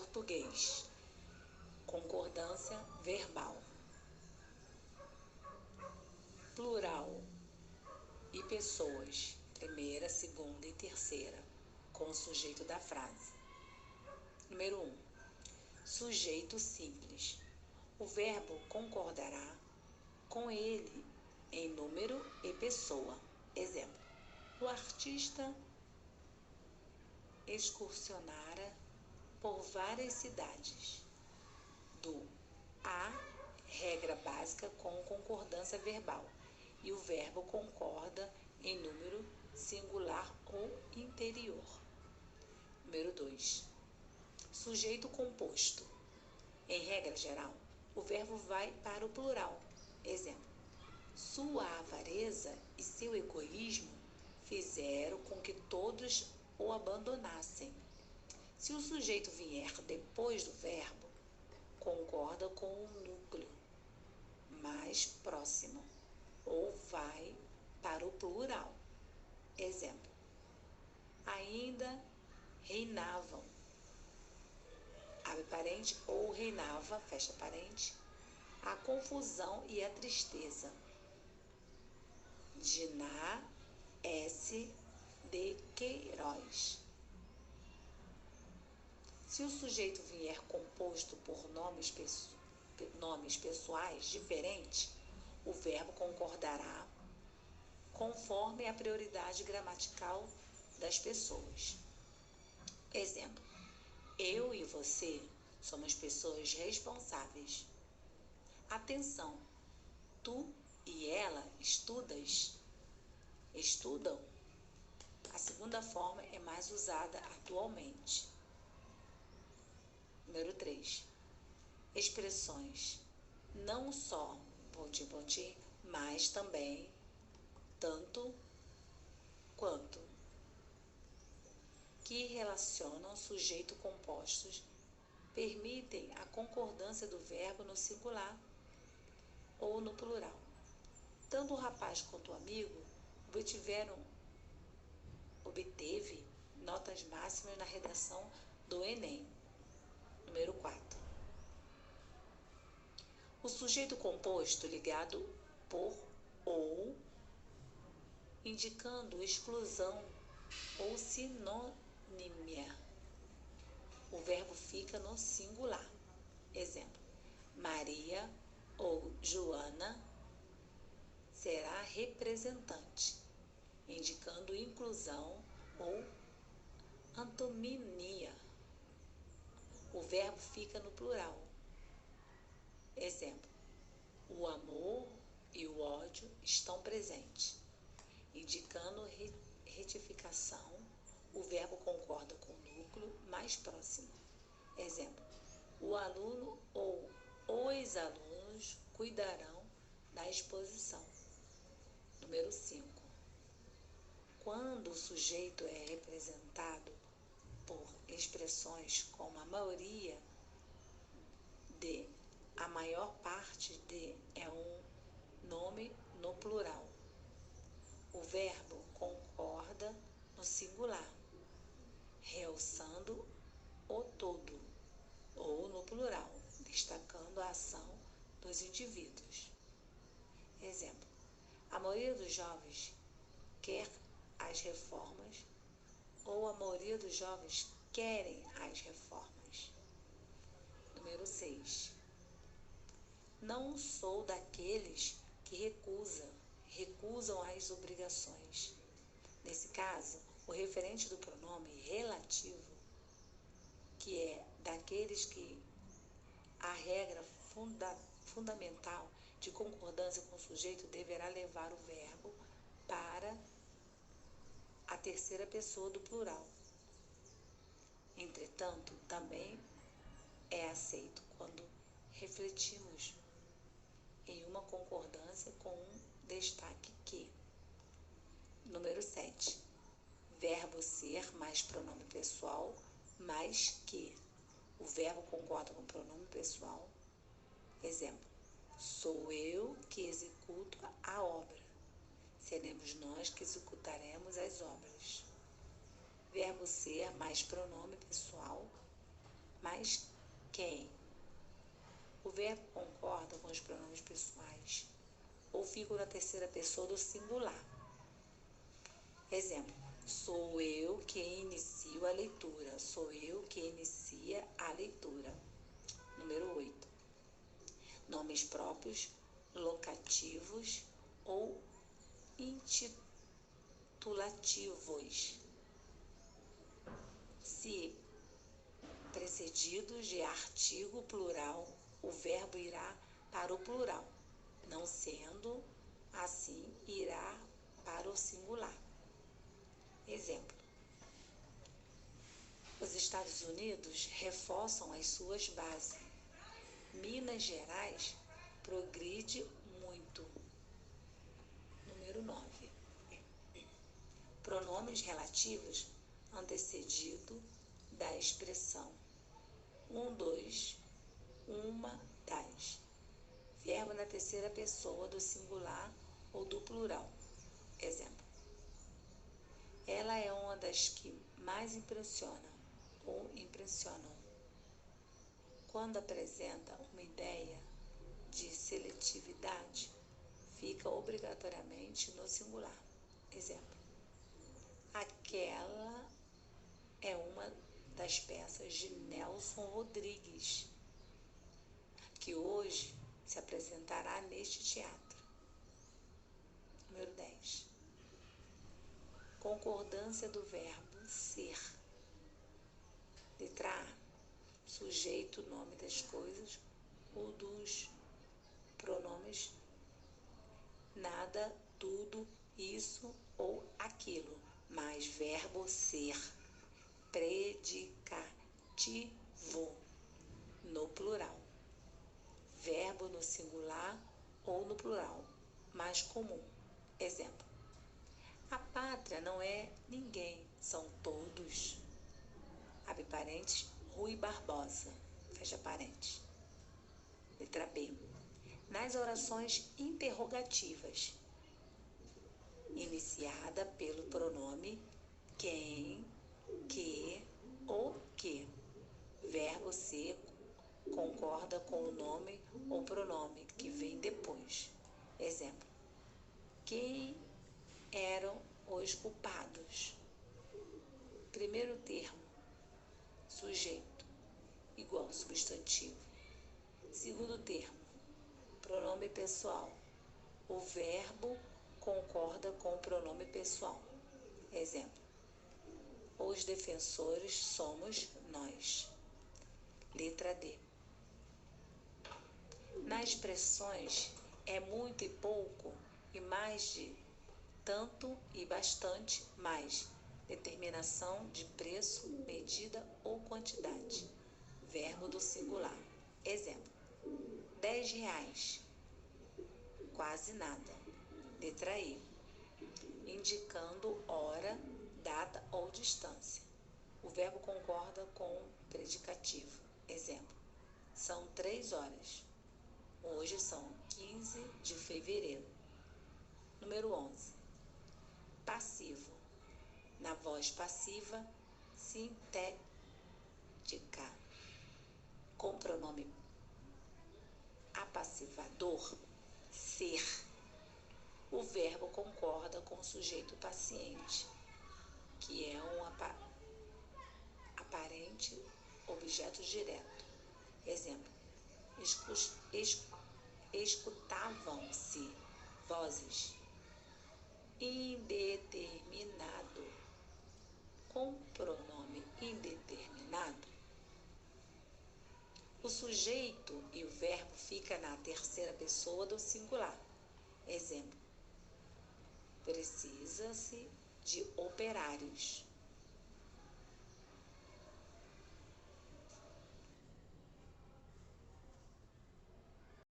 português. Concordância verbal. Plural e pessoas, primeira, segunda e terceira, com o sujeito da frase. Número 1. Sujeito simples. O verbo concordará com ele em número e pessoa. Exemplo: o artista excursionara por várias cidades. Do a, regra básica com concordância verbal. E o verbo concorda em número singular ou interior. Número 2. Sujeito composto. Em regra geral, o verbo vai para o plural. Exemplo: sua avareza e seu egoísmo fizeram com que todos o abandonassem. Se o sujeito vier depois do verbo, concorda com o núcleo mais próximo ou vai para o plural. Exemplo: ainda reinavam, abre parente, ou reinava, fecha parente, a confusão e a tristeza. Diná S. de Queiroz. Se o sujeito vier composto por nomes pessoais diferentes, o verbo concordará conforme a prioridade gramatical das pessoas. Exemplo: eu e você somos pessoas responsáveis. Atenção, tu e ela estudam. A segunda forma é mais usada atualmente. Número 3. Expressões não só ponti, mas também tanto quanto, que relacionam sujeito compostos, permitem a concordância do verbo no singular ou no plural. Tanto o rapaz quanto o amigo obteve notas máximas na redação do Enem. Número 4. O sujeito composto ligado por ou, indicando exclusão ou sinonímia. O verbo fica no singular. Exemplo: Maria ou Joana será representante, indicando inclusão ou antonímia. O verbo fica no plural. Exemplo: o amor e o ódio estão presentes, indicando retificação. O verbo concorda com o núcleo mais próximo. Exemplo: o aluno ou os alunos cuidarão da exposição. Número 5. Quando o sujeito é representado por expressões como a maioria de, a maior parte de, é um nome no plural. O verbo concorda no singular, realçando o todo, ou no plural, destacando a ação dos indivíduos. Exemplo: a maioria dos jovens quer as reformas, ou a maioria dos jovens querem as reformas. Número 6. Não sou daqueles que recusam as obrigações. Nesse caso, o referente do pronome relativo, que é daqueles que a regra fundamental de concordância com o sujeito deverá levar o verbo para a terceira pessoa do plural. Entretanto, também é aceito quando refletimos em uma concordância com um destaque que. Número 7. Verbo ser mais pronome pessoal mais que. O verbo concorda com o pronome pessoal. Exemplo: sou eu que executo a obra. Seremos nós que executaremos as obras. Verbo ser mais pronome pessoal mas quem. O verbo concorda com os pronomes pessoais ou fica na terceira pessoa do singular. Exemplo: sou eu que inicio a leitura. Sou eu que inicia a leitura. Número 8. Nomes próprios, locativos ou intitulativos. Se precedidos de artigo plural, o verbo irá para o plural. Não sendo assim, irá para o singular. Exemplo: os Estados Unidos reforçam as suas bases. Minas Gerais progride muito. Número 9. Pronomes relativos antecedido da expressão um dos, uma das. Verbo na terceira pessoa do singular ou do plural. Exemplo: ela é uma das que mais impressionam ou impressionam. Quando apresenta uma ideia de seletividade, fica obrigatoriamente no singular. Exemplo: aquela é uma das peças de Nelson Rodrigues, que hoje se apresentará neste teatro. Número 10. Concordância do verbo ser. Letra A. Sujeito, nome das coisas ou dos pronomes nada, tudo, isso ou aquilo, mais verbo ser. Predicativo no plural. Verbo no singular ou no plural, mais comum. Exemplo: a pátria não é ninguém, são todos. Abre parênteses, Rui Barbosa. Fecha parênteses. Letra B. Nas orações interrogativas, iniciada pelo pronome quem, que ou que. Verbo ser concorda com o nome ou pronome que vem depois. Exemplo: quem eram os culpados? Primeiro termo, sujeito, igual substantivo. Segundo termo, pronome pessoal. O verbo concorda com o pronome pessoal. Exemplo: os defensores somos nós. Letra D. Nas expressões é muito e pouco, e mais de, tanto e bastante, mais. Determinação de preço, medida ou quantidade. Verbo do singular. Exemplo: 10 reais. Quase nada. Letra E. Indicando hora, data ou distância. O verbo concorda com o predicativo. Exemplo: são 3 horas. Hoje são 15 de fevereiro. Número 11. Passivo. Na voz passiva, sintética, com pronome apassivador, ser. O verbo concorda com o sujeito paciente, que é um aparente objeto direto. Exemplo: escutavam-se vozes. Indeterminado. Com pronome indeterminado, o sujeito e o verbo ficam na terceira pessoa do singular. Exemplo: precisa-se de operários.